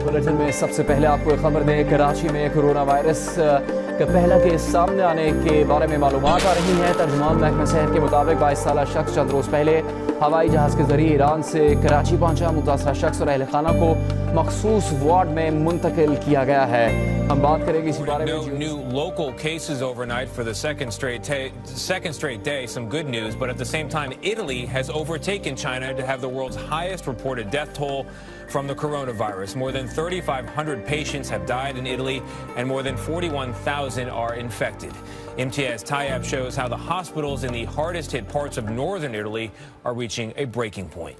Bulletin में सबसे पहले आपको एक खबर दें। कराची में कोरोना वायरस का पहला केस सामने आने के बारे में मालूमात आ रही है। तर्जुमान महकमा सेहत के मुताबिक 22 साल शख्स चंद रोज़ पहले हवाई जहाज़ के जरिए ईरान से कराची पहुंचा। मुतासरा शख्स और अहल खाना को मखसूस वार्ड में मुंतकिल किया गया है। हम बात करेंगे इसी बारे में। New local cases overnight for the second straight day. Some good news, but at the same time, Italy has overtaken China to have the world's highest reported death toll from the coronavirus. More than 3,500 patients have died in Italy, and more than 41,000 are infected. MTS Tayyab shows how the hospitals in the hardest hit parts of northern Italy are reaching a breaking point.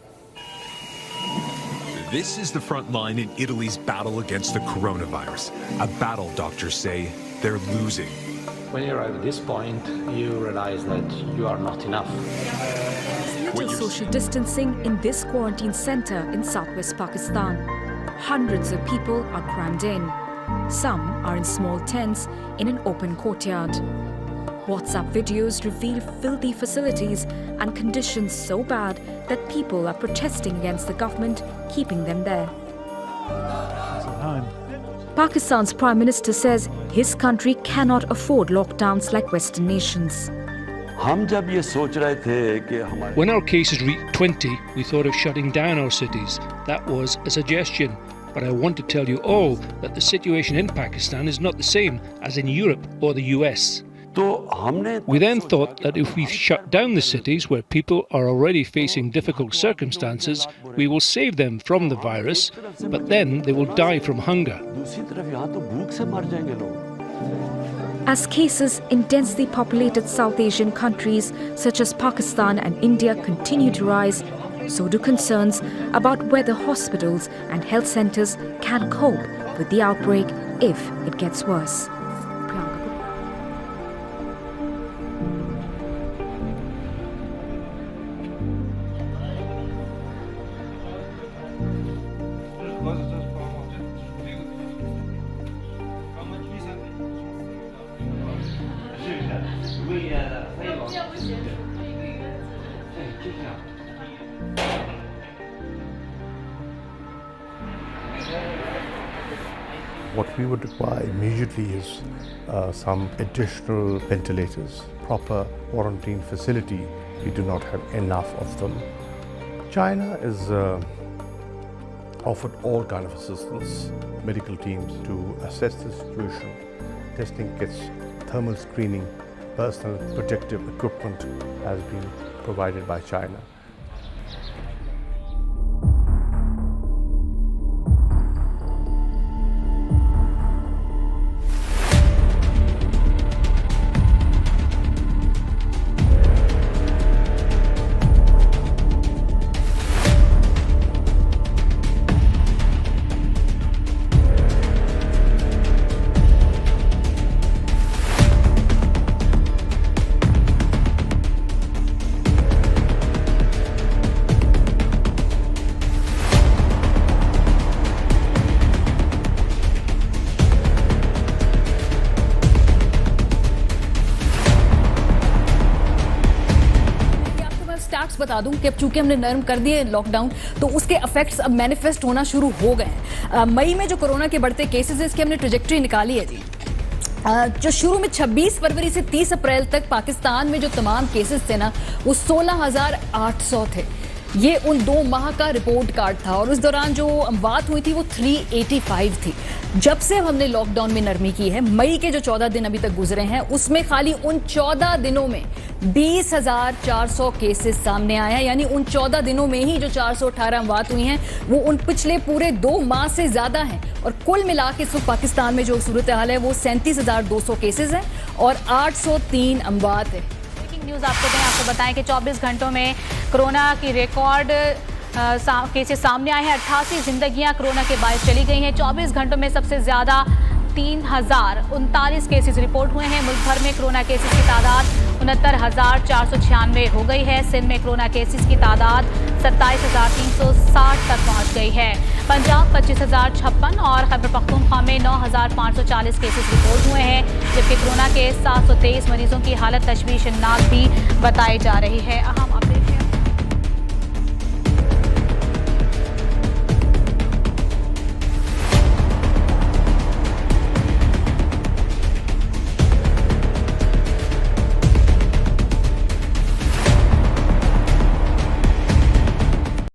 This is the front line in Italy's battle against the coronavirus. A battle doctors say they're losing. When you arrive at this point, you realize that you are not enough. Little social distancing in this quarantine center in southwest Pakistan. Hundreds of people are crammed in. Some are in small tents in an open courtyard. WhatsApp videos reveal filthy facilities and conditions so bad that people are protesting against the government keeping them there. Pakistan's Prime Minister says his country cannot afford lockdowns like Western nations. When our cases reached 20, we thought of shutting down our cities. That was a suggestion. But I want to tell you all that the situation in Pakistan is not the same as in Europe or the US. We then thought that if we shut down the cities where people are already facing difficult circumstances, we will save them from the virus, but then they will die from hunger. As cases in densely populated South Asian countries such as Pakistan and India continue to rise, so do concerns about whether hospitals and health centers can cope with the outbreak if it gets worse. What we would require immediately is some additional ventilators, proper quarantine facility. We do not have enough of them. China is offered all kind of assistance, medical teams to assess the situation, testing kits, thermal screening, personal protective equipment has been provided by China. बता दूं कि अब चूंकि हमने नरम कर दिए lockdown तो उसके इफेक्ट्स अब मैनिफेस्ट होना शुरू हो गए हैं। मई में जो कोरोना के बढ़ते केसेस है इसकी हमने ट्रेजेक्टरी निकाली है जी। जो शुरू में 26 फरवरी से 30 अप्रैल तक पाकिस्तान में जो तमाम केसेस थे ना वो 16,800 थे। ये उन 2 माह का रिपोर्ट कार्ड था और उस दौरान जो बात हुई थी वो 385 थी। जब से हमने लॉकडाउन में नरमी की है, मई के जो 14 दिन अभी तक गुजरे हैं उसमें खाली उन 14 दिनों में 20,400 केसेस सामने आए हैं। यानी उन 14 दिनों में ही जो 418 अमवात हुई हैं वो उन पिछले पूरे 2 माह से ज्यादा हैं। और कुल मिला के इस पाकिस्तान में जो सूरत हाल है वो 37,200 केसेस हैं और 803 अमवात है। न्यूज़ आपको बताएं कि 24 घंटों में कोरोना की रिकॉर्ड केसेस सामने आए हैं। 88 जिंदगियां कोरोना के बायस चली गई हैं। 24 घंटों में सबसे ज़्यादा 3,039 केसेस रिपोर्ट हुए हैं। मुल्क भर में कोरोना केसेस की तादाद 69,496 हो गई है। सिंध में कोरोना केसेस की तादाद 27,360 तक पहुंच गई है। पंजाब 25,056 और खैबर पख्तूनख्वा में 9,540 केसेस रिपोर्ट हुए हैं, जबकि कोरोना के 723 मरीजों की हालत तशवीशनाक भी बताई जा रही है। अहम